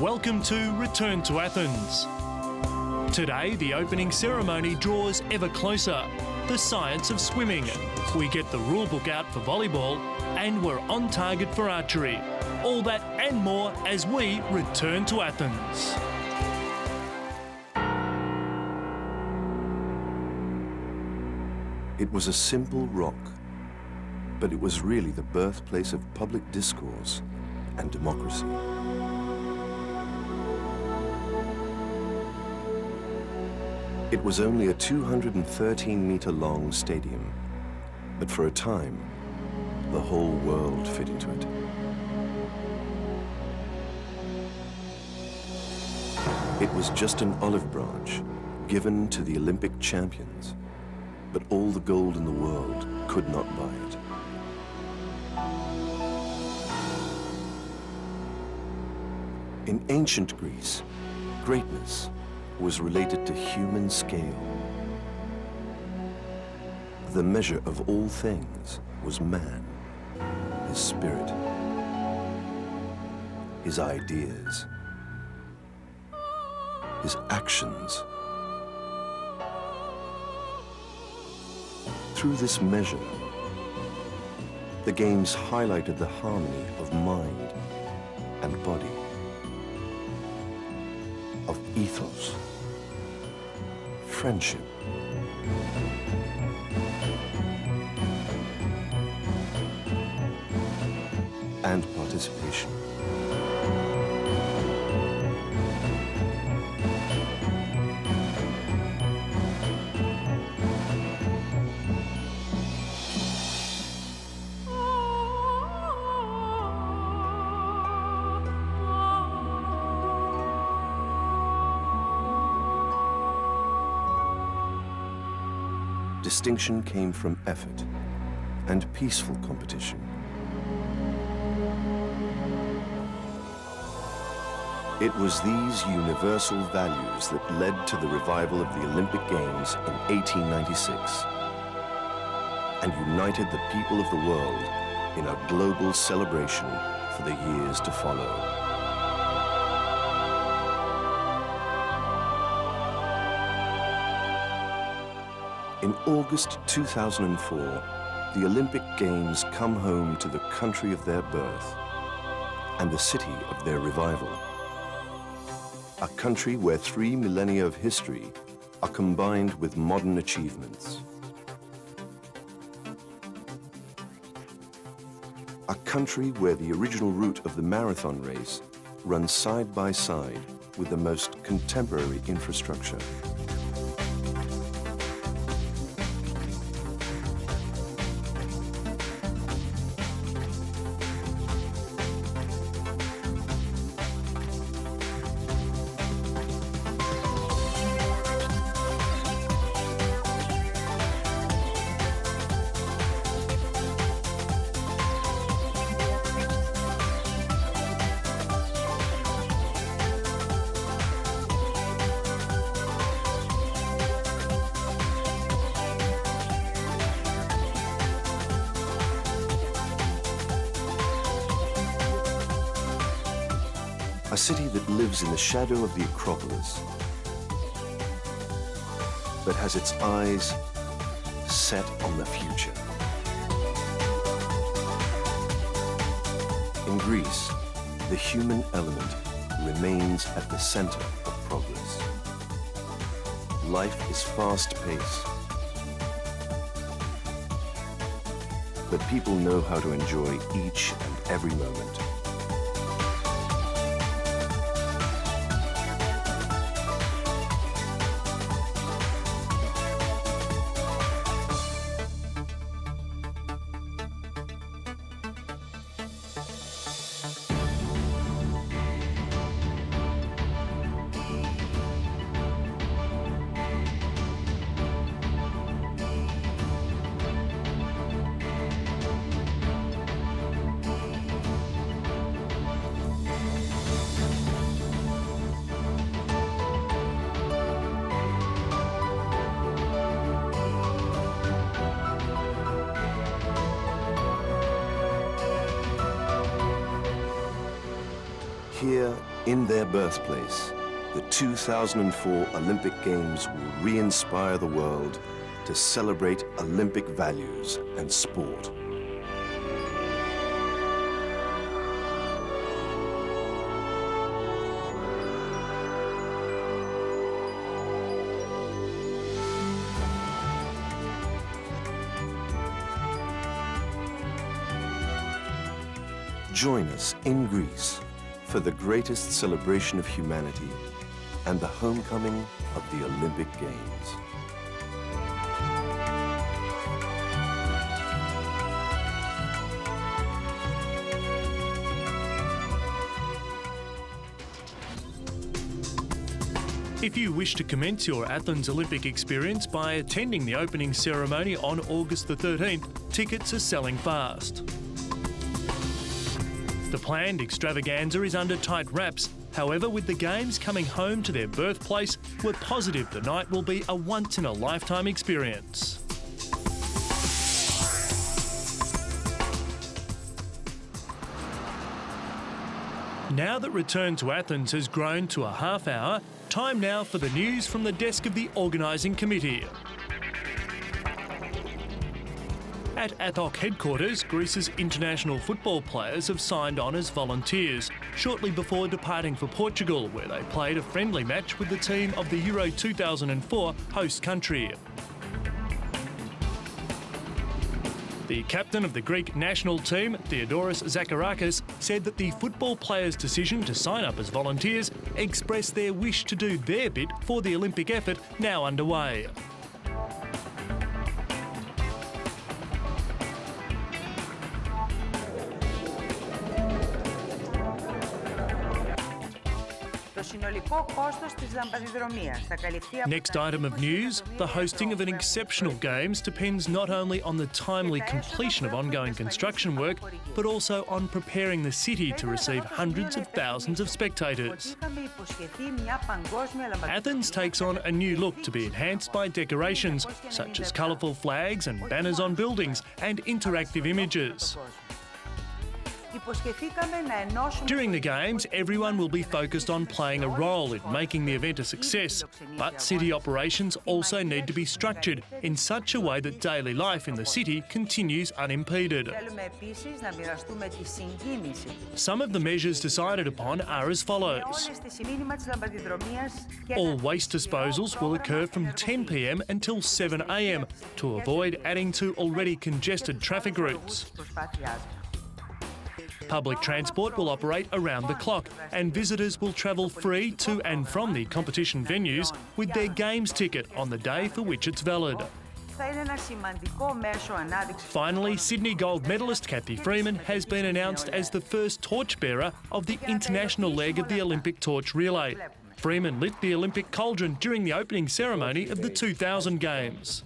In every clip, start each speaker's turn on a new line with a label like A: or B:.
A: Welcome to Return to Athens. Today, the opening ceremony draws ever closer. The science of swimming. We get the rule book out for volleyball and we're on target for archery. All that and more as we return to Athens.
B: It was a simple rock, but it was really the birthplace of public discourse and democracy. It was only a 213-metre-long stadium, but for a time, the whole world fit into it. It was just an olive branch given to the Olympic champions, but all the gold in the world could not buy it. In ancient Greece, greatness was related to human scale. The measure of all things was man, his spirit, his ideas, his actions. Through this measure, the games highlighted the harmony of mind and body, of ethos, friendship, and participation. Distinction came from effort and peaceful competition. It was these universal values that led to the revival of the Olympic Games in 1896 and united the people of the world in a global celebration for the years to follow. In August 2004, the Olympic Games come home to the country of their birth and the city of their revival. A country where 3 millennia of history are combined with modern achievements. A country where the original route of the marathon race runs side by side with the most contemporary infrastructure. A city that lives in the shadow of the Acropolis, but has its eyes set on the future. In Greece, the human element remains at the center of progress. Life is fast-paced, but people know how to enjoy each and every moment. Here In their birthplace, the 2004 Olympic Games will re-inspire the world to celebrate Olympic values and sport. Join us in Greece for the greatest celebration of humanity and the homecoming of the Olympic Games.
A: If you wish to commence your Athens Olympic experience by attending the opening ceremony on August the 13th, tickets are selling fast. The planned extravaganza is under tight wraps. However, with the Games coming home to their birthplace, we're positive the night will be a once-in-a-lifetime experience. Now that return to Athens has grown to a half hour, time now for the news from the desk of the organising committee. At ATHOC headquarters, Greece's international football players have signed on as volunteers, shortly before departing for Portugal, where they played a friendly match with the team of the Euro 2004 host country. The captain of the Greek national team, Theodoros Zacharakis, said that the football players' decision to sign up as volunteers expressed their wish to do their bit for the Olympic effort now underway. Next item of news, the hosting of an exceptional Games depends not only on the timely completion of ongoing construction work, but also on preparing the city to receive hundreds of thousands of spectators. Athens takes on a new look to be enhanced by decorations, such as colourful flags and banners on buildings and interactive images. During the Games, everyone will be focused on playing a role in making the event a success, but city operations also need to be structured in such a way that daily life in the city continues unimpeded. Some of the measures decided upon are as follows. All waste disposals will occur from 10 p.m. until 7 a.m. to avoid adding to already congested traffic routes. Public transport will operate around the clock and visitors will travel free to and from the competition venues with their Games ticket on the day for which it's valid. Finally, Sydney gold medalist Cathy Freeman has been announced as the first torchbearer of the international leg of the Olympic torch relay. Freeman lit the Olympic cauldron during the opening ceremony of the 2000 Games.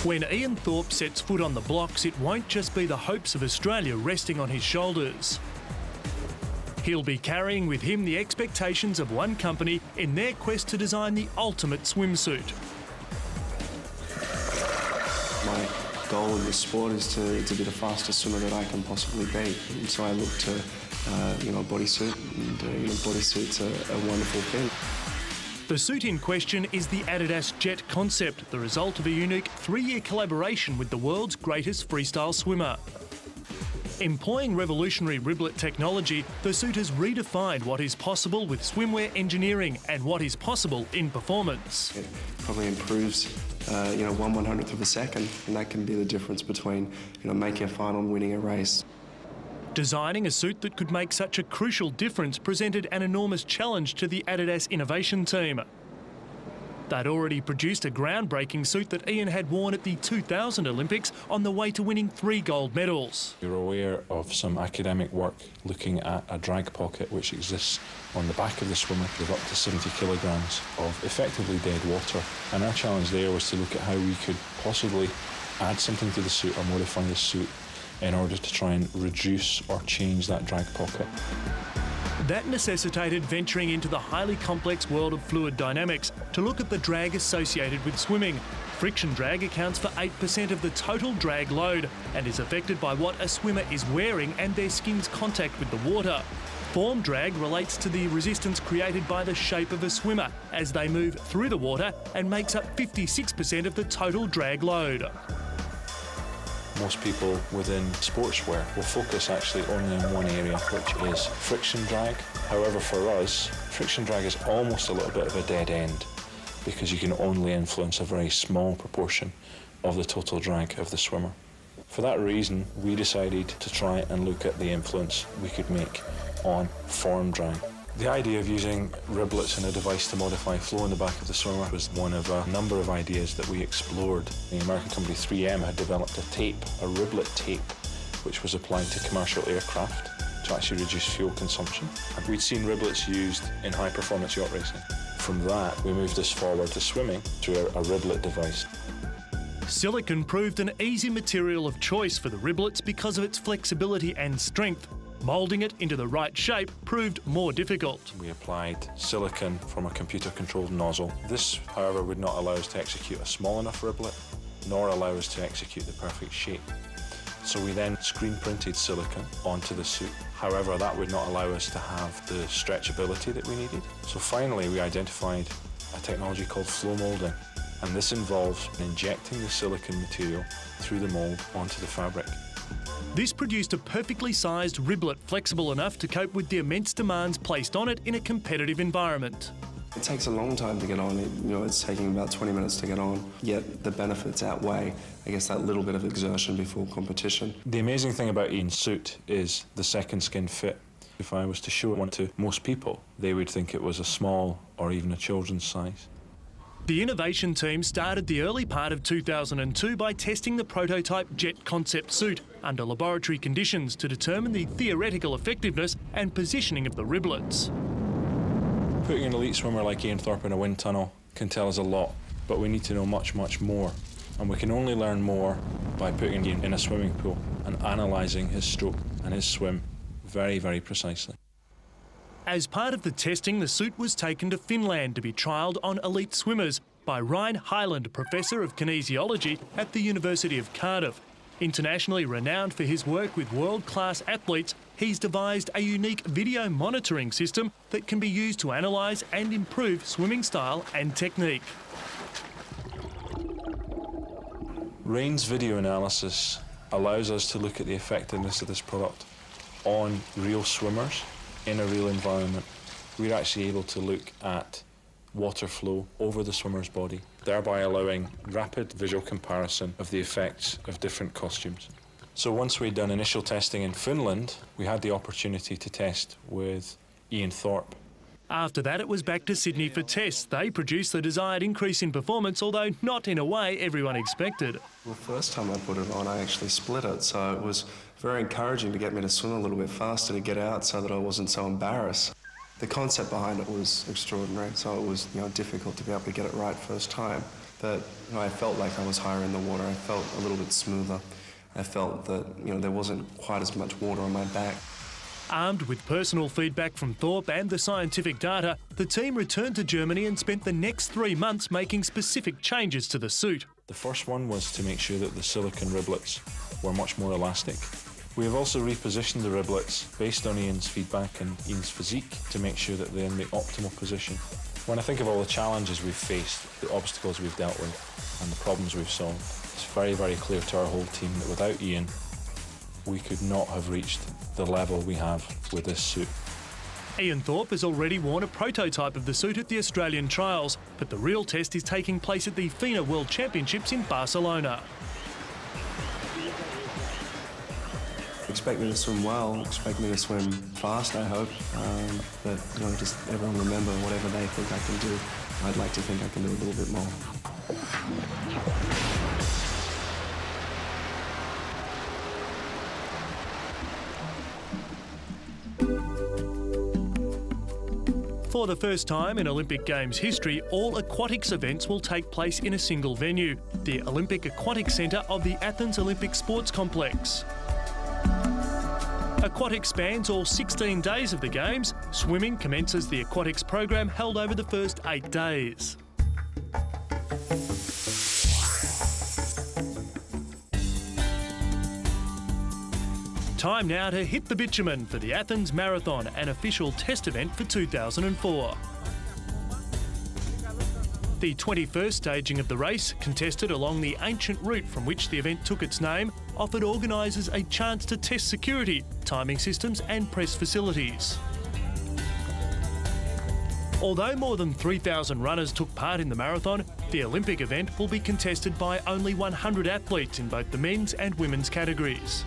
A: When Ian Thorpe sets foot on the blocks, it won't just be the hopes of Australia resting on his shoulders. He'll be carrying with him the expectations of one company in their quest to design the ultimate swimsuit.
C: My goal in this sport is to be the fastest swimmer that I can possibly be. And so I look to, a bodysuit, and bodysuit's a wonderful thing.
A: The suit in question is the Adidas Jet concept, the result of a unique 3-year collaboration with the world's greatest freestyle swimmer. Employing revolutionary riblet technology, the suit has redefined what is possible with swimwear engineering and what is possible in performance.
C: It probably improves, 1/100th of a second, and that can be the difference between, making a final and winning a race.
A: Designing a suit that could make such a crucial difference presented an enormous challenge to the Adidas innovation team. They'd already produced a groundbreaking suit that Ian had worn at the 2000 Olympics on the way to winning 3 gold medals.
D: We were aware of some academic work looking at a drag pocket which exists on the back of the swimmer with up to 70 kilograms of effectively dead water. And our challenge there was to look at how we could possibly add something to the suit or modify the suit in order to try and reduce or change that drag pocket.
A: That necessitated venturing into the highly complex world of fluid dynamics to look at the drag associated with swimming, Friction drag accounts for 8% of the total drag load and is affected by what a swimmer is wearing and their skin's contact with the water. Form drag relates to the resistance created by the shape of a swimmer as they move through the water and makes up 56% of the total drag load.
D: Most people within sportswear will focus actually only on one area, which is friction drag. However, for us, friction drag is almost a little bit of a dead end because you can only influence a very small proportion of the total drag of the swimmer. For that reason, we decided to try and look at the influence we could make on form drag. The idea of using riblets in a device to modify flow in the back of the swimmer was one of a number of ideas that we explored. The American company 3M had developed a riblet tape, which was applied to commercial aircraft to actually reduce fuel consumption. And we'd seen riblets used in high-performance yacht racing. From that, we moved this forward to swimming through a riblet device.
A: Silicone proved an easy material of choice for the riblets because of its flexibility and strength. Moulding it into the right shape proved more difficult.
D: We applied silicone from a computer-controlled nozzle. This, however, would not allow us to execute a small enough riblet, nor allow us to execute the perfect shape. So we then screen-printed silicone onto the suit. However, that would not allow us to have the stretchability that we needed. So finally, we identified a technology called flow moulding, and this involves injecting the silicone material through the mould onto the fabric.
A: This produced a perfectly sized riblet flexible enough to cope with the immense demands placed on it in a competitive environment.
C: It takes a long time to get on. It's taking about 20 minutes to get on, yet the benefits outweigh, I guess, that little bit of exertion before competition.
D: The amazing thing about Ian's suit is the second skin fit. If I was to show one to most people, they would think it was a small or even a children's size.
A: The innovation team started the early part of 2002 by testing the prototype jet concept suit under laboratory conditions to determine the theoretical effectiveness and positioning of the riblets.
D: Putting an elite swimmer like Ian Thorpe in a wind tunnel can tell us a lot, but we need to know much, much more. And we can only learn more by putting Ian in a swimming pool and analysing his stroke and his swim very, very precisely.
A: As part of the testing, the suit was taken to Finland to be trialled on elite swimmers by Ryan Hyland, Professor of Kinesiology at the University of Cardiff. Internationally renowned for his work with world-class athletes, he's devised a unique video monitoring system that can be used to analyse and improve swimming style and technique.
D: Rain's video analysis allows us to look at the effectiveness of this product on real swimmers in a real environment. We're actually able to look at water flow over the swimmer's body, thereby allowing rapid visual comparison of the effects of different costumes. So once we'd done initial testing in Finland, we had the opportunity to test with Ian Thorpe.
A: After that, it was back to Sydney for tests. They produced the desired increase in performance, although not in a way everyone expected.
C: Well, first time I put it on, I actually split it, so it was very encouraging to get me to swim a little bit faster to get out so that I wasn't so embarrassed. The concept behind it was extraordinary, so it was difficult to be able to get it right first time. But I felt like I was higher in the water. I felt a little bit smoother. I felt that there wasn't quite as much water on my back.
A: Armed with personal feedback from Thorpe and the scientific data, the team returned to Germany and spent the next 3 months making specific changes to the suit.
D: The first one was to make sure that the silicone riblets were much more elastic. We have also repositioned the riblets based on Ian's feedback and Ian's physique to make sure that they're in the optimal position. When I think of all the challenges we've faced, the obstacles we've dealt with and the problems we've solved, it's very, very clear to our whole team that without Ian, we could not have reached the level we have with this suit.
A: Ian Thorpe has already worn a prototype of the suit at the Australian trials, but the real test is taking place at the FINA World Championships in Barcelona.
C: Expect me to swim well, expect me to swim fast, I hope. But just everyone remember whatever they think I can do, I'd like to think I can do a little bit more.
A: For the first time in Olympic Games history, all aquatics events will take place in a single venue, the Olympic Aquatic Centre of the Athens Olympic Sports Complex. Aquatics spans all 16 days of the Games. Swimming commences the aquatics program held over the first 8 days. Time now to hit the bitumen for the Athens Marathon, an official test event for 2004. The 21st staging of the race, contested along the ancient route from which the event took its name, offered organisers a chance to test security, timing systems and press facilities. Although more than 3,000 runners took part in the marathon, the Olympic event will be contested by only 100 athletes in both the men's and women's categories.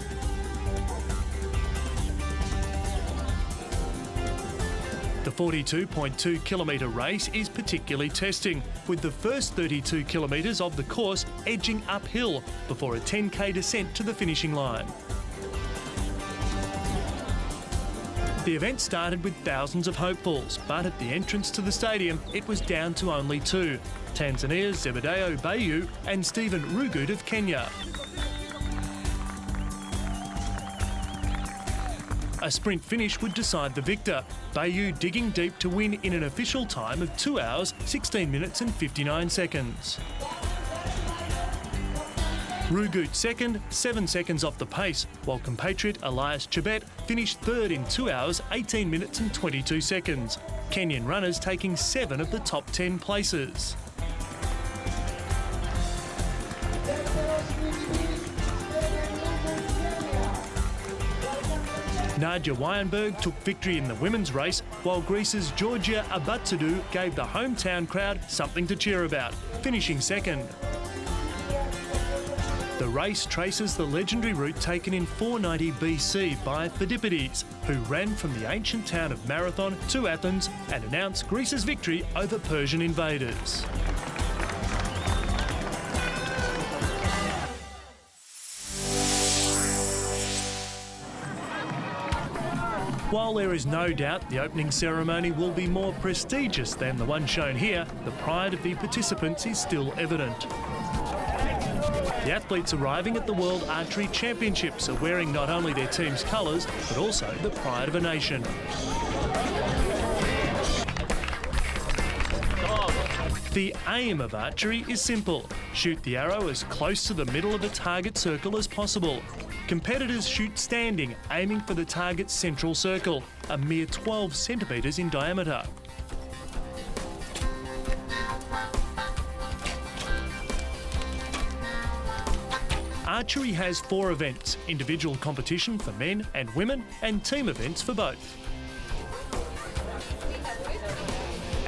A: The 42.2 kilometre race is particularly testing, with the first 32 kilometres of the course edging uphill before a 10k descent to the finishing line. The event started with thousands of hopefuls, but at the entrance to the stadium it was down to only two: Tanzania's Zebedeo Bayu and Stephen Rugut of Kenya. A sprint finish would decide the victor, Bayu digging deep to win in an official time of 2 hours, 16 minutes and 59 seconds. Rugut second, 7 seconds off the pace, while compatriot Elias Chebet finished third in 2 hours, 18 minutes and 22 seconds. Kenyan runners taking 7 of the top 10 places. Nadia Weinberg took victory in the women's race, while Greece's Georgia Abatsidou gave the hometown crowd something to cheer about, finishing second. The race traces the legendary route taken in 490 BC by Phidippides, who ran from the ancient town of Marathon to Athens and announced Greece's victory over Persian invaders. While there is no doubt the opening ceremony will be more prestigious than the one shown here, the pride of the participants is still evident. The athletes arriving at the World Archery Championships are wearing not only their team's colours, but also the pride of a nation. The aim of archery is simple: shoot the arrow as close to the middle of a target circle as possible. Competitors shoot standing, aiming for the target's central circle, a mere 12 centimetres in diameter. Archery has 4 events: individual competition for men and women, and team events for both.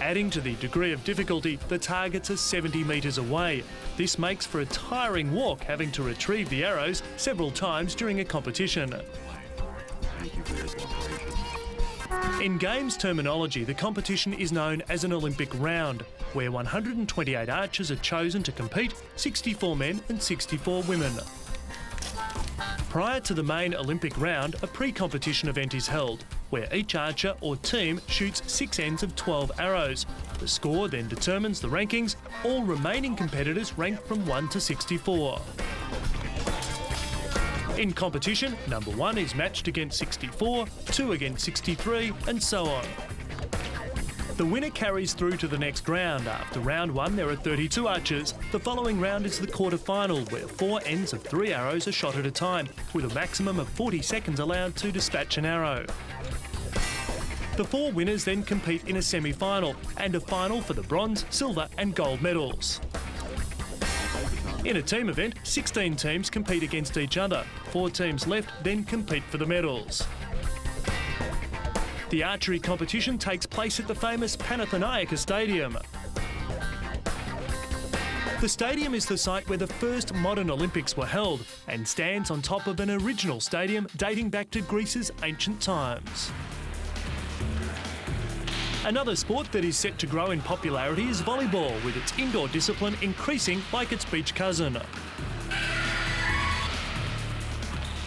A: Adding to the degree of difficulty, the targets are 70 metres away. This makes for a tiring walk, having to retrieve the arrows several times during a competition. In Games terminology, the competition is known as an Olympic round, where 128 archers are chosen to compete, 64 men and 64 women. Prior to the main Olympic round, a pre-competition event is held, where each archer or team shoots 6 ends of 12 arrows. The score then determines the rankings, all remaining competitors ranked from 1 to 64. In competition, number 1 is matched against 64, 2 against 63, and so on. The winner carries through to the next round. After round 1, there are 32 archers. The following round is the quarter-final, where 4 ends of 3 arrows are shot at a time, with a maximum of 40 seconds allowed to dispatch an arrow. The 4 winners then compete in a semi-final and a final for the bronze, silver and gold medals. In a team event, 16 teams compete against each other. 4 teams left then compete for the medals. The archery competition takes place at the famous Panathinaika Stadium. The stadium is the site where the first modern Olympics were held and stands on top of an original stadium dating back to Greece's ancient times. Another sport that is set to grow in popularity is volleyball, with its indoor discipline increasing like its beach cousin.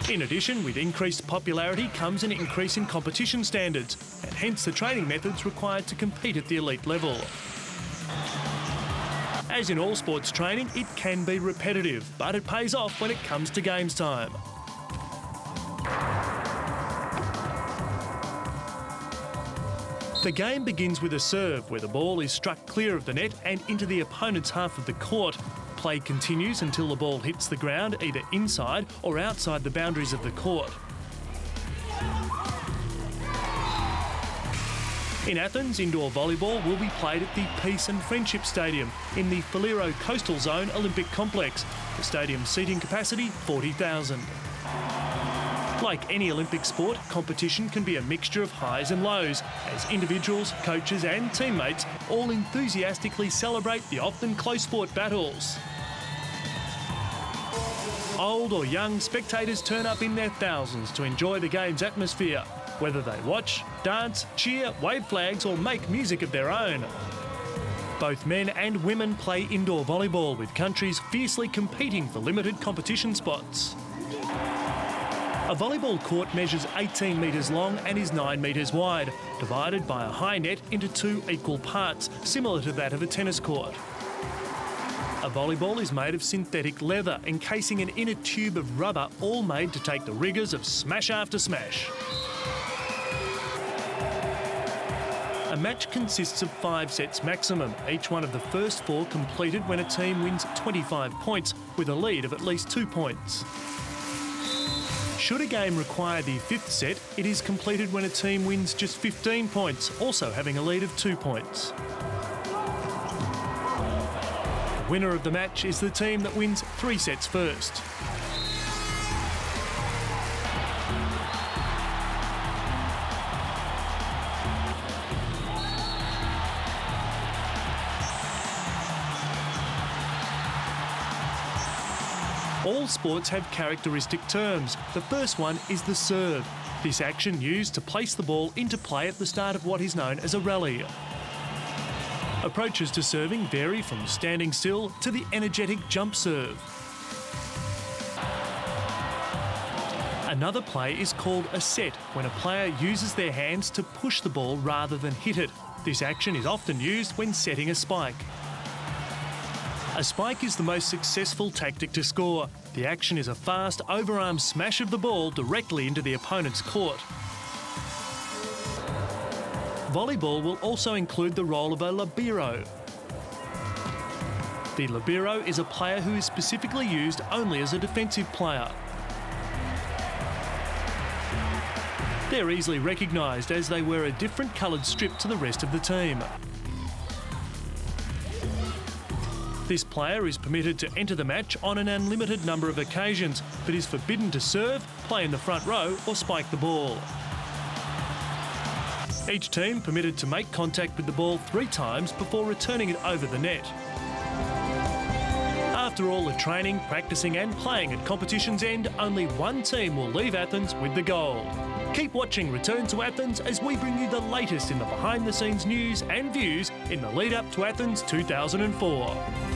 A: In addition, with increased popularity comes an increase in competition standards, and hence the training methods required to compete at the elite level. As in all sports training, it can be repetitive, but it pays off when it comes to games time. The game begins with a serve, where the ball is struck clear of the net and into the opponent's half of the court. Play continues until the ball hits the ground, either inside or outside the boundaries of the court. In Athens, indoor volleyball will be played at the Peace and Friendship Stadium in the Faliro Coastal Zone Olympic Complex. The stadium's seating capacity, 40,000. Like any Olympic sport, competition can be a mixture of highs and lows, as individuals, coaches and teammates all enthusiastically celebrate the often close-fought battles. Old or young, spectators turn up in their thousands to enjoy the game's atmosphere, whether they watch, dance, cheer, wave flags or make music of their own. Both men and women play indoor volleyball, with countries fiercely competing for limited competition spots. A volleyball court measures 18 metres long and is 9 metres wide, divided by a high net into 2 equal parts, similar to that of a tennis court. A volleyball is made of synthetic leather, encasing an inner tube of rubber, all made to take the rigours of smash after smash. A match consists of 5 sets maximum, each one of the first 4 completed when a team wins 25 points, with a lead of at least 2 points. Should a game require the 5th set, it is completed when a team wins just 15 points, also having a lead of 2 points. The winner of the match is the team that wins 3 sets first. All sports have characteristic terms. The first one is the serve. This action used to place the ball into play at the start of what is known as a rally. Approaches to serving vary from standing still to the energetic jump serve. Another play is called a set, when a player uses their hands to push the ball rather than hit it. This action is often used when setting a spike. A spike is the most successful tactic to score. The action is a fast overarm smash of the ball directly into the opponent's court. Volleyball will also include the role of a libero. The libero is a player who is specifically used only as a defensive player. They're easily recognised as they wear a different coloured strip to the rest of the team. This player is permitted to enter the match on an unlimited number of occasions, but is forbidden to serve, play in the front row or spike the ball. Each team permitted to make contact with the ball 3 times before returning it over the net. After all the training, practicing and playing at competition's end, only one team will leave Athens with the gold. Keep watching Return to Athens as we bring you the latest in the behind-the-scenes news and views in the lead-up to Athens 2004.